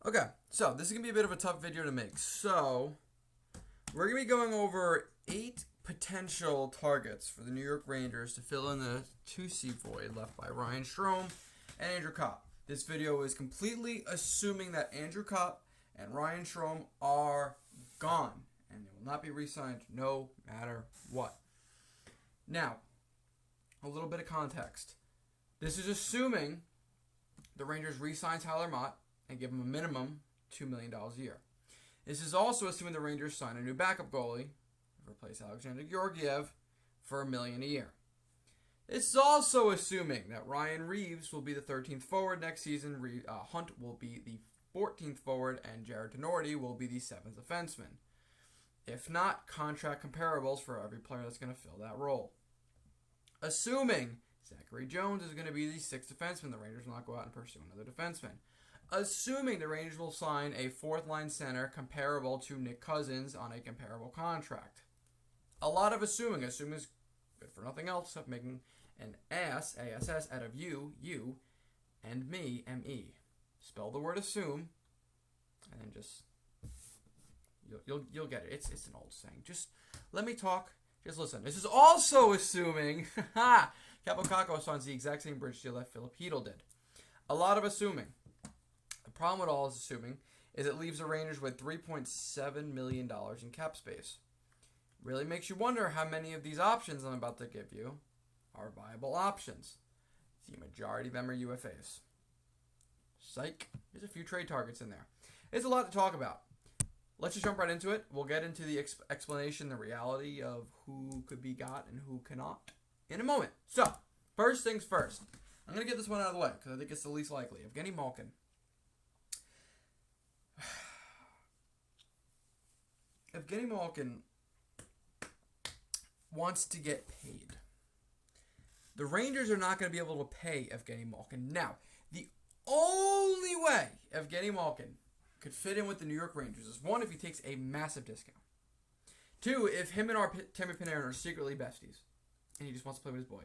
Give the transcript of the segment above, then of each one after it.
Okay, so this is going to be a bit of a tough video to make. So, we're going to be going over 8 potential targets for the New York Rangers to fill in the 2C void left by Ryan Strome and Andrew Kopp. This video is completely assuming that Andrew Kopp and Ryan Strome are gone, and they will not be re-signed no matter what. Now, a little bit of context. This is assuming the Rangers re-sign Tyler Mott and give him a minimum $2 million a year. This is also assuming the Rangers sign a new backup goalie, replace Alexander Georgiev, for $1 million a year. It's also assuming that Ryan Reeves will be the 13th forward next season, Hunt will be the 14th forward, and Jared Tenorti will be the 7th defenseman. If not, contract comparables for every player that's going to fill that role. Assuming Zachary Jones is going to be the 6th defenseman, the Rangers will not go out and pursue another defenseman. Assuming the Rangers will sign a 4th-line center comparable to Nick Cousins on a comparable contract. A lot of assuming. Assuming is good for nothing else except making an ass, ASS, out of you, and me, ME. Spell the word assume, and then just, you'll get it. It's an old saying. Just let me talk. Just listen. This is also assuming, Kaapo Kakko signs the exact same bridge deal that Philip Hedl did. A lot of assuming. The problem with all is assuming is it leaves the Rangers with $3.7 million in cap space. Really makes you wonder how many of these options I'm about to give you are viable options. The majority of them are UFAs. Psych. There's a few trade targets in there. It's a lot to talk about. Let's just jump right into it. We'll get into the explanation, the reality of who could be got and who cannot in a moment. So, first things first. I'm going to get this one out of the way because I think it's the least likely. Evgeny Malkin. Evgeny Malkin wants to get paid. The Rangers are not going to be able to pay Evgeny Malkin. Now, the only way Evgeny Malkin could fit in with the New York Rangers is, 1, if he takes a massive discount. 2, if him and Artemi Panarin are secretly besties and he just wants to play with his boy.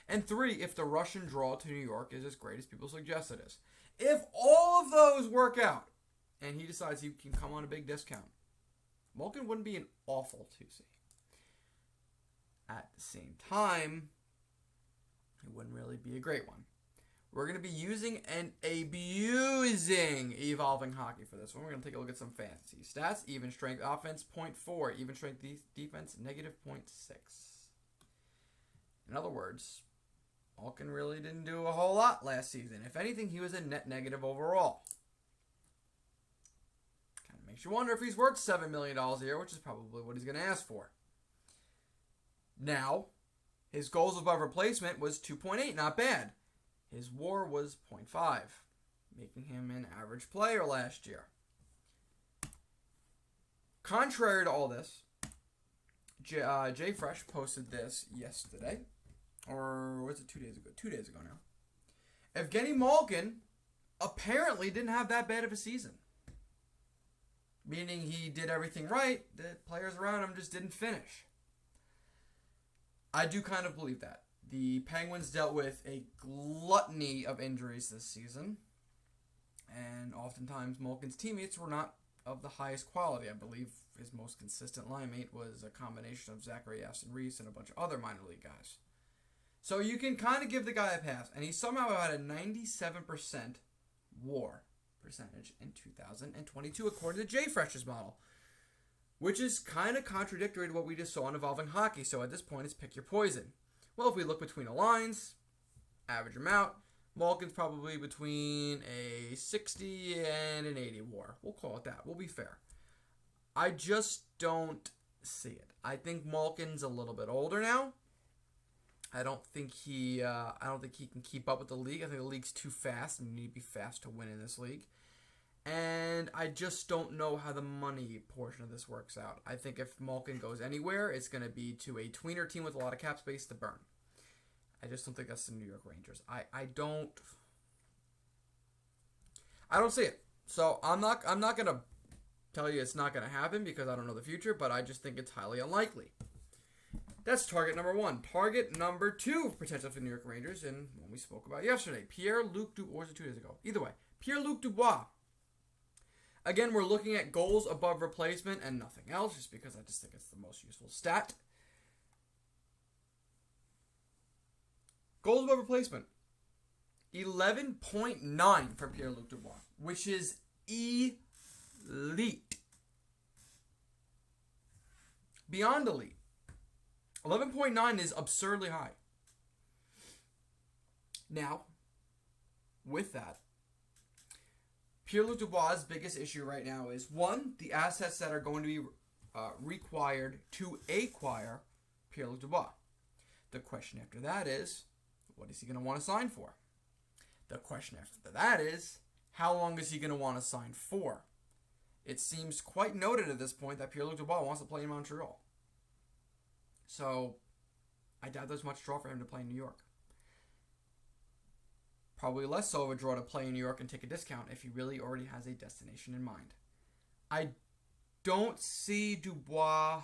And 3, if the Russian draw to New York is as great as people suggest it is. If all of those work out and he decides he can come on a big discount, Malkin wouldn't be an awful 2C. At the same time, it wouldn't really be a great one. We're going to be using and abusing Evolving Hockey for this one. We're going to take a look at some fantasy stats. Even strength offense, 0.4. Even strength defense, negative 0.6. In other words, Malkin really didn't do a whole lot last season. If anything, he was a net negative overall. Kind of makes you wonder if he's worth $7 million a year, which is probably what he's going to ask for. Now, his goals above replacement was 2.8, not bad. His WAR was 0.5, making him an average player last year. Contrary to all this, Jay Fresh posted this yesterday, or was it 2 days ago? 2 days ago now. Evgeny Malkin apparently didn't have that bad of a season. Meaning he did everything right, the players around him just didn't finish. I do kind of believe that. The Penguins dealt with a gluttony of injuries this season, and oftentimes Malkin's teammates were not of the highest quality. I believe his most consistent line mate was a combination of Zachary Aston-Reese and a bunch of other minor league guys. So you can kind of give the guy a pass, and he somehow had a 97% WAR percentage in 2022, according to JFresh's model, which is kind of contradictory to what we just saw in Evolving Hockey. So at this point, it's pick your poison. Well, if we look between the lines, average them out, Malkin's probably between a 60 and an 80 WAR. We'll call it that. We'll be fair. I just don't see it. I think Malkin's a little bit older now. I don't think he can keep up with the league. I think the league's too fast, and you need to be fast to win in this league. And I just don't know how the money portion of this works out. I think if Malkin goes anywhere, it's going to be to a tweener team with a lot of cap space to burn. I just don't think that's the New York Rangers. I don't see it. So I'm not going to tell you it's not going to happen because I don't know the future, but I just think it's highly unlikely. That's target number 1. Target number 2 potential for the New York Rangers, and one we spoke about yesterday, Pierre-Luc Dubois, or was it 2 days ago? Either way, Pierre-Luc Dubois Again, we're looking at goals above replacement and nothing else, just because I just think it's the most useful stat. Goals above replacement. 11.9 for Pierre-Luc Dubois, which is elite. Beyond elite. 11.9 is absurdly high. Now, with that, Pierre-Luc Dubois' biggest issue right now is, one, the assets that are going to be required to acquire Pierre-Luc Dubois. The question after that is, what is he going to want to sign for? The question after that is, how long is he going to want to sign for? It seems quite noted at this point that Pierre-Luc Dubois wants to play in Montreal. So, I doubt there's much draw for him to play in New York. Probably less so of a draw to play in New York and take a discount if he really already has a destination in mind. I don't see Dubois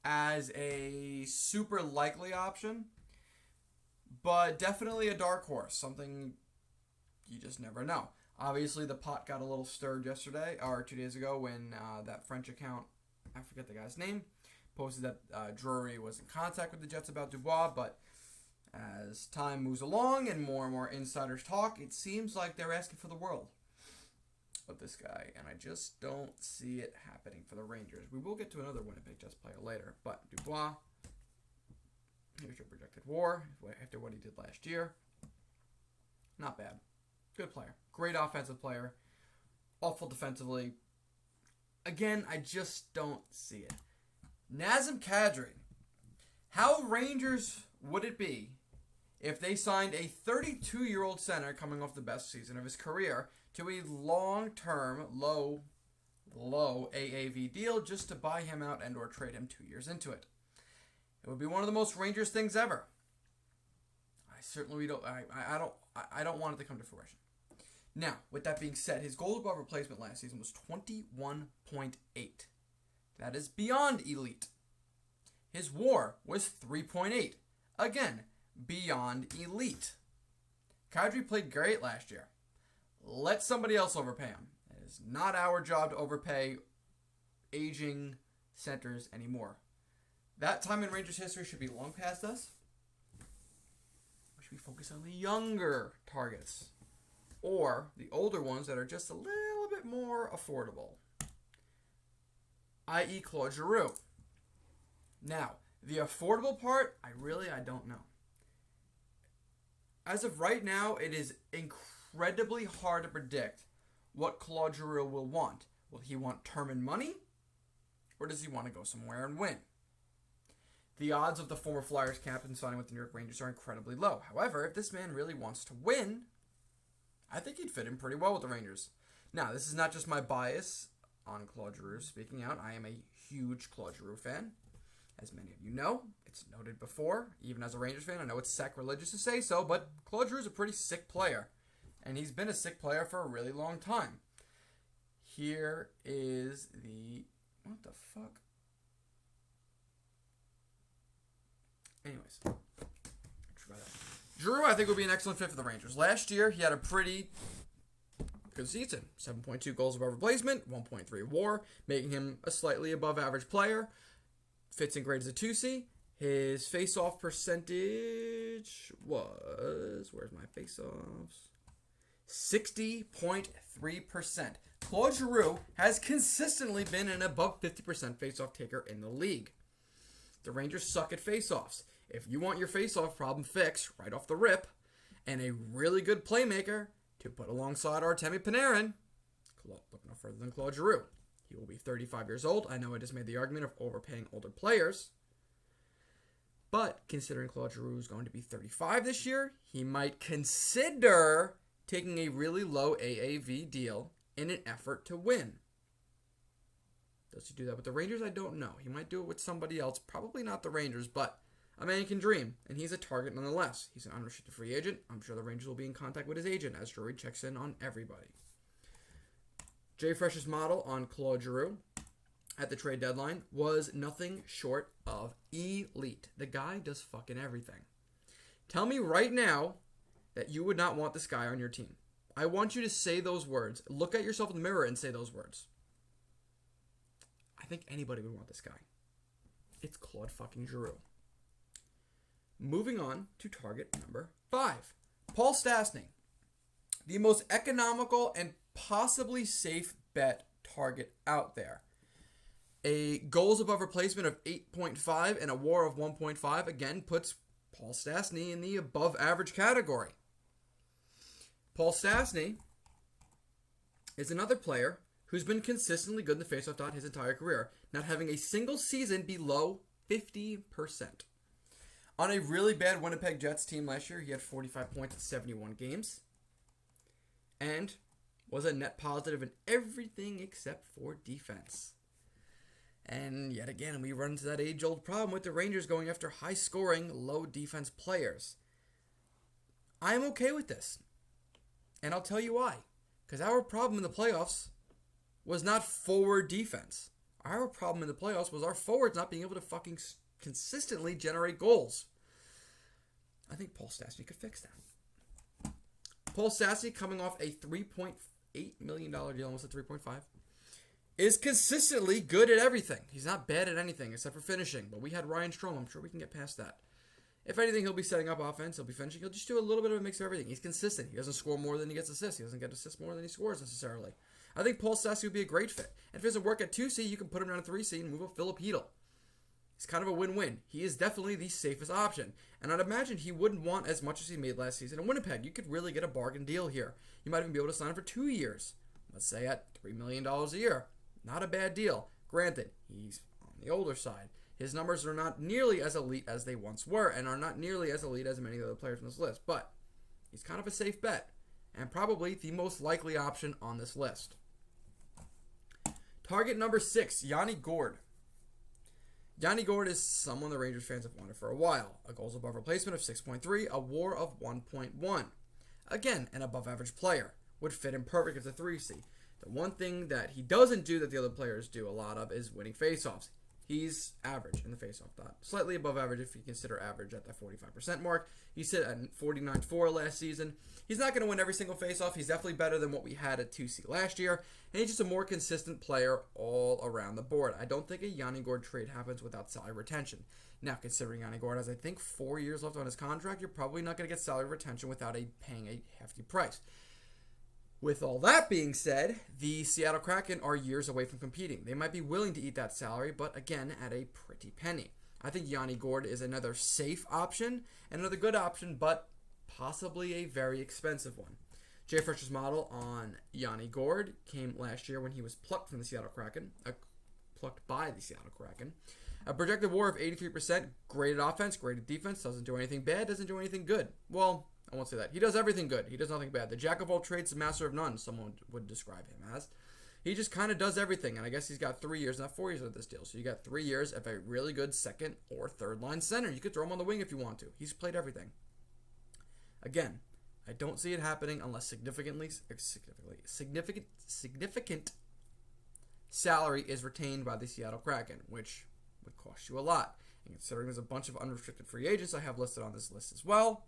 as a super likely option, but definitely a dark horse, something you just never know. Obviously, the pot got a little stirred yesterday, or 2 days ago, when that French account, I forget the guy's name, posted that Drury was in contact with the Jets about Dubois, but as time moves along and more insiders talk, it seems like they're asking for the world of this guy, and I just don't see it happening for the Rangers. We will get to another Winnipeg Jets player later, but Dubois, here's your projected WAR after what he did last year. Not bad. Good player. Great offensive player. Awful defensively. Again, I just don't see it. Nazem Kadri. How Rangers would it be if they signed a 32-year-old center coming off the best season of his career to a long-term, low AAV deal just to buy him out and or trade him 2 years into it? It would be one of the most Rangers things ever. I don't want it to come to fruition. Now, with that being said, his goals above replacement last season was 21.8. That is beyond elite. His WAR was 3.8. Again, beyond elite. Kadri played great last year. Let somebody else overpay him. It is not our job to overpay aging centers anymore. That time in Rangers history should be long past us. We should be focused on the younger targets, or the older ones that are just a little bit more affordable, i.e. Claude Giroux. Now, the affordable part, I don't know. As of right now, it is incredibly hard to predict what Claude Giroux will want. Will he want term and money, or does he want to go somewhere and win? The odds of the former Flyers captain signing with the New York Rangers are incredibly low. However, if this man really wants to win, I think he'd fit in pretty well with the Rangers. Now, this is not just my bias on Claude Giroux speaking out. I am a huge Claude Giroux fan. As many of you know, it's noted before, even as a Rangers fan. I know it's sacrilegious to say so, but Claude Giroux is a pretty sick player. And he's been a sick player for a really long time. Here is the... What the fuck? Anyways. Giroux, I think, would be an excellent fit for the Rangers. Last year, he had a pretty good season. 7.2 goals above replacement, 1.3 WAR, making him a slightly above average player. Fits in great as a 2C. His face-off percentage was... Where's my face-offs? 60.3%. Claude Giroux has consistently been an above 50% face-off taker in the league. The Rangers suck at face-offs. If you want your face-off problem fixed right off the rip, and a really good playmaker to put alongside Artemi Panarin, look no further than Claude Giroux. He will be 35 years old. I know I just made the argument of overpaying older players, but considering Claude Giroux is going to be 35 this year, he might consider taking a really low AAV deal in an effort to win. Does he do that with the Rangers? I don't know. He might do it with somebody else. Probably not the Rangers, but a man can dream, and he's a target nonetheless. He's an unrestricted free agent. I'm sure the Rangers will be in contact with his agent as Drury checks in on everybody. Jay Fresh's model on Claude Giroux at the trade deadline was nothing short of elite. The guy does fucking everything. Tell me right now that you would not want this guy on your team. I want you to say those words. Look at yourself in the mirror and say those words. I think anybody would want this guy. It's Claude fucking Giroux. Moving on to target number 5. Paul Stastny. The most economical and possibly safe bet target out there. A goals above replacement of 8.5 and a WAR of 1.5 again puts Paul Stastny in the above average category. Paul Stastny is another player who's been consistently good in the faceoff dot his entire career, not having a single season below 50%. On a really bad Winnipeg Jets team last year, he had 45 points in 71 games and was a net positive in everything except for defense. And yet again, we run into that age-old problem with the Rangers going after high-scoring, low-defense players. I'm okay with this. And I'll tell you why. Because our problem in the playoffs was not forward defense. Our problem in the playoffs was our forwards not being able to fucking consistently generate goals. I think Paul Stastny could fix that. Paul Stastny, coming off a $3.8 million deal, almost a 3.5, is consistently good at everything. He's not bad at anything except for finishing. But we had Ryan Strome. I'm sure we can get past that. If anything, he'll be setting up offense. He'll be finishing. He'll just do a little bit of a mix of everything. He's consistent. He doesn't score more than he gets assists. He doesn't get assists more than he scores necessarily. I think Paul Stastny would be a great fit. And if it doesn't work at 2C, you can put him down at 3C and move up Philip Hedl. It's kind of a win-win. He is definitely the safest option. And I'd imagine he wouldn't want as much as he made last season in Winnipeg. You could really get a bargain deal here. You might even be able to sign him for 2 years. Let's say at $3 million a year. Not a bad deal. Granted, he's on the older side. His numbers are not nearly as elite as they once were and are not nearly as elite as many of the other players on this list. But he's kind of a safe bet and probably the most likely option on this list. Target number 6, Yanni Gourde. Yanni Gourde is someone the Rangers fans have wanted for a while. A goals above replacement of 6.3, a WAR of 1.1. Again, an above average player. Would fit him perfect as a 3C. The one thing that he doesn't do that the other players do a lot of is winning faceoffs. He's average in the faceoff dot. Slightly above average if you consider average at that 45% mark. He sit at 49.4 last season. He's not going to win every single faceoff. He's definitely better than what we had at 2C last year. And he's just a more consistent player all around the board. I don't think a Yanni Gourde trade happens without salary retention. Now, considering Yanni Gourde has, I think, 4 years left on his contract, you're probably not going to get salary retention without paying a hefty price. With all that being said, the Seattle Kraken are years away from competing. They might be willing to eat that salary, but again, at a pretty penny. I think Yanni Gourde is another safe option, and another good option, but possibly a very expensive one. Jay Fisher's model on Yanni Gourde came last year when he was plucked from the Seattle Kraken, plucked by the Seattle Kraken. A projected WAR of 83%, graded offense, graded defense, doesn't do anything bad, doesn't do anything good. Well, I won't say that. He does everything good. He does nothing bad. The jack of all trades, the master of none, someone would describe him as. He just kind of does everything, and I guess he's got 3 years, not 4 years of this deal. So you got 3 years of a really good second or third line center. You could throw him on the wing if you want to. He's played everything. Again, I don't see it happening unless significant salary is retained by the Seattle Kraken, which would cost you a lot. And considering there's a bunch of unrestricted free agents I have listed on this list as well,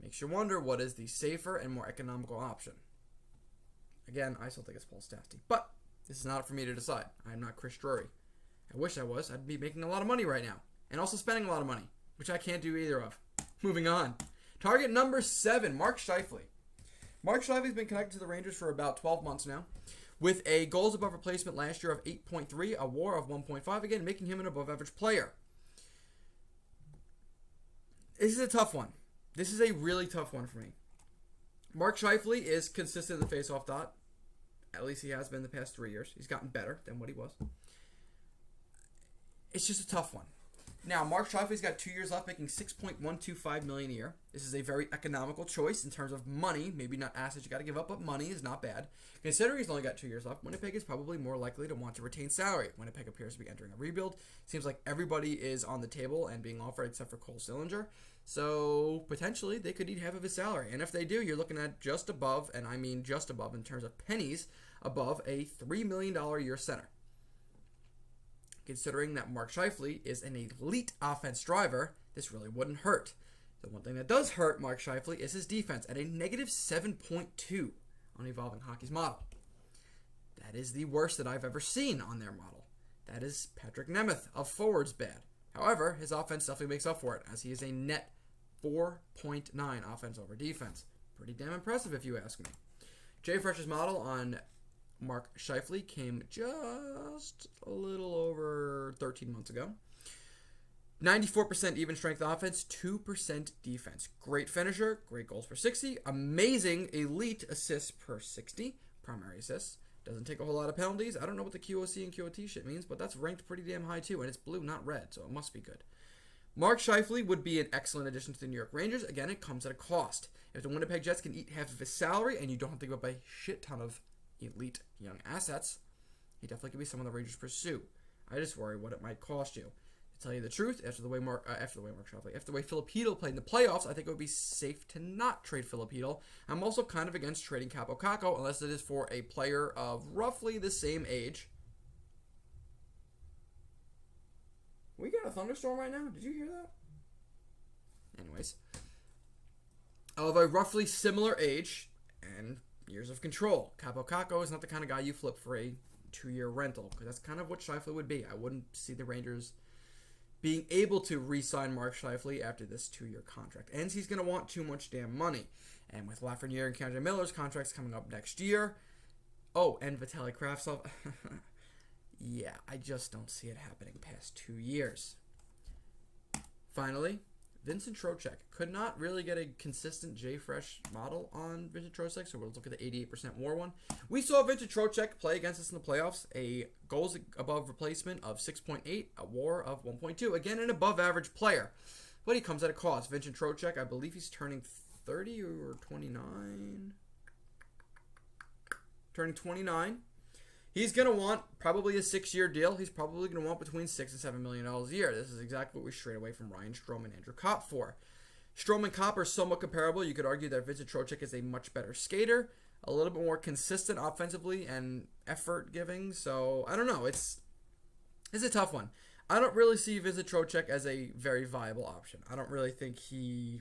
makes you wonder what is the safer and more economical option. Again, I still think it's Paul Stastny, but this is not for me to decide. I'm not Chris Drury. I wish I was. I'd be making a lot of money right now, and also spending a lot of money, which I can't do either of. Moving on. Target number 7, Mark Scheifele. Mark Scheifele's been connected to the Rangers for about 12 months now, with a goals above replacement last year of 8.3, a WAR of 1.5, again, making him an above average player. This is a tough one. This is a really tough one for me. Mark Scheifele is consistent in the faceoff dot. At least he has been the past 3 years. He's gotten better than what he was. It's just a tough one. Now, Mark Scheifele's got 2 years left, making $6.125 million a year. This is a very economical choice in terms of money. Maybe not assets you got to give up, but money is not bad. Considering he's only got 2 years left, Winnipeg is probably more likely to want to retain salary. Winnipeg appears to be entering a rebuild. Seems like everybody is on the table and being offered except for Cole Sillinger. So, potentially, they could eat half of his salary. And if they do, you're looking at just above, and I mean just above in terms of pennies, above a $3 million a year center. Considering that Mark Scheifele is an elite offense driver, this really wouldn't hurt. The one thing that does hurt Mark Scheifele is his defense at a negative 7.2 on Evolving Hockey's model. That is the worst that I've ever seen on their model. That is Patrick Nemeth of forwards bad. However, his offense definitely makes up for it, as he is a net 4.9 offense over defense. Pretty damn impressive if you ask me. JFresh's model on Mark Scheifele came just a little over 13 months ago. 94% even strength offense, 2% defense. Great finisher, great goals per 60, amazing elite assists per 60, primary assists. Doesn't take a whole lot of penalties. I don't know what the QOC and QOT shit means, but that's ranked pretty damn high too, and it's blue, not red, so it must be good. Mark Scheifele would be an excellent addition to the New York Rangers. Again, it comes at a cost. If the Winnipeg Jets can eat half of his salary and you don't have to give up a shit ton of elite young assets, he definitely could be someone the Rangers pursue. I just worry what it might cost you. To tell you the truth, after the way Filipino played in the playoffs, I think it would be safe to not trade Filipino. I'm also kind of against trading Capo Caco unless it is for a player of roughly the same age. We got a thunderstorm right now? Did you hear that? Anyways. Of a roughly similar age and years of control. Capo Caco is not the kind of guy you flip for a 2-year rental, because that's kind of what Scheifele would be. I wouldn't see the Rangers being able to re-sign Mark Scheifele after this 2-year contract. And he's going to want too much damn money. And with Lafreniere and K'Andre Miller's contracts coming up next year. Oh, and Vitaly Kravtsov. Yeah, I just don't see it happening past 2 years. Finally, Vincent Trocheck. Could not really get a consistent JFresh model on Vincent Trocheck, so we'll look at the 88% WAR one. We saw Vincent Trocheck play against us in the playoffs, a goals above replacement of 6.8, a WAR of 1.2. Again, an above-average player, but he comes at a cost. Vincent Trocheck, I believe he's turning 30 or 29. Turning 29. He's going to want probably a 6-year deal. He's probably going to want between $6 and $7 million a year. This is exactly what we strayed away from Ryan Strome and Andrew Kopp for. Strome and Kopp are somewhat comparable. You could argue that Vincent Trocheck is a much better skater, a little bit more consistent offensively and effort-giving. So, I don't know. It's a tough one. I don't really see Vincent Trocheck as a very viable option. I don't really think he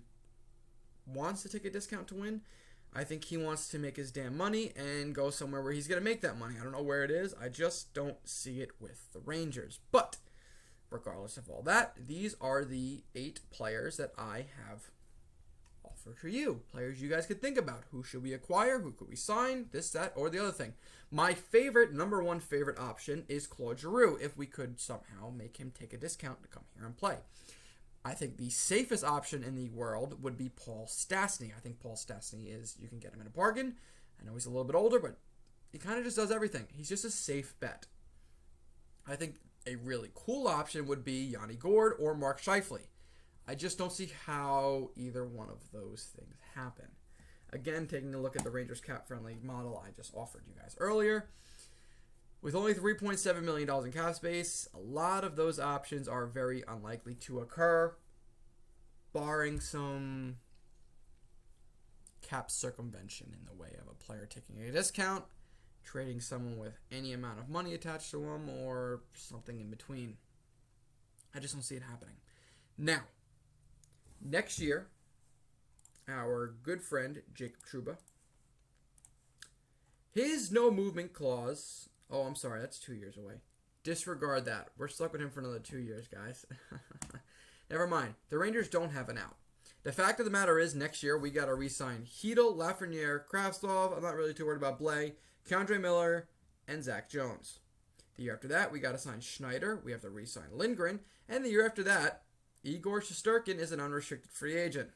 wants to take a discount to win. I think he wants to make his damn money and go somewhere where he's going to make that money. I don't know where it is. I just don't see it with the Rangers. But regardless of all that, these are the 8 players that I have offered for you. Players you guys could think about. Who should we acquire? Who could we sign? This, that, or the other thing. My favorite, number one favorite option is Claude Giroux, if we could somehow make him take a discount to come here and play. I think the safest option in the world would be Paul Stastny. I think Paul Stastny is, you can get him in a bargain. I know he's a little bit older, but he kind of just does everything. He's just a safe bet. I think a really cool option would be Yanni Gourde or Mark Scheifele. I just don't see how either one of those things happen. Again, taking a look at the Rangers cap-friendly model I just offered you guys earlier. With only $3.7 million in cap space, a lot of those options are very unlikely to occur, barring some cap circumvention in the way of a player taking a discount, trading someone with any amount of money attached to them, or something in between. I just don't see it happening. Now, next year, our good friend Jacob Trouba, his no movement clause... Oh, I'm sorry. That's 2 years away. Disregard that. We're stuck with him for another 2 years, guys. Never mind. The Rangers don't have an out. The fact of the matter is, next year, we got to re-sign Hedl, Lafreniere, Kravtsov. I'm not really too worried about Blais, K'Andre Miller, and Zach Jones. The year after that, we got to sign Schneider. We have to re-sign Lindgren. And the year after that, Igor Shesterkin is an unrestricted free agent.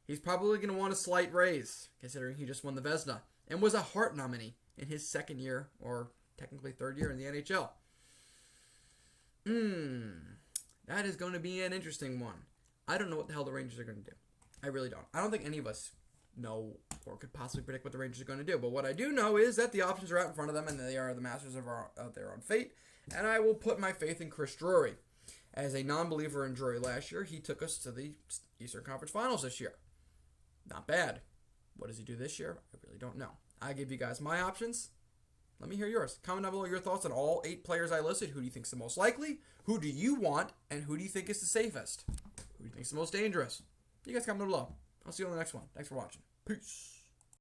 He's probably going to want a slight raise, considering he just won the Vezina and was a Hart nominee in his second year, or technically third year in the NHL. That is going to be an interesting one. I don't know what the hell the Rangers are going to do. I really don't. I don't think any of us know or could possibly predict what the Rangers are going to do. But what I do know is that the options are out in front of them, and they are the masters of their own fate. And I will put my faith in Chris Drury. As a non-believer in Drury last year, he took us to the Eastern Conference Finals this year. Not bad. What does he do this year? I really don't know. I give you guys my options. Let me hear yours. Comment down below your thoughts on all 8 players I listed. Who do you think is the most likely? Who do you want? And who do you think is the safest? Who do you think is the most dangerous? You guys comment below. I'll see you on the next one. Thanks for watching. Peace.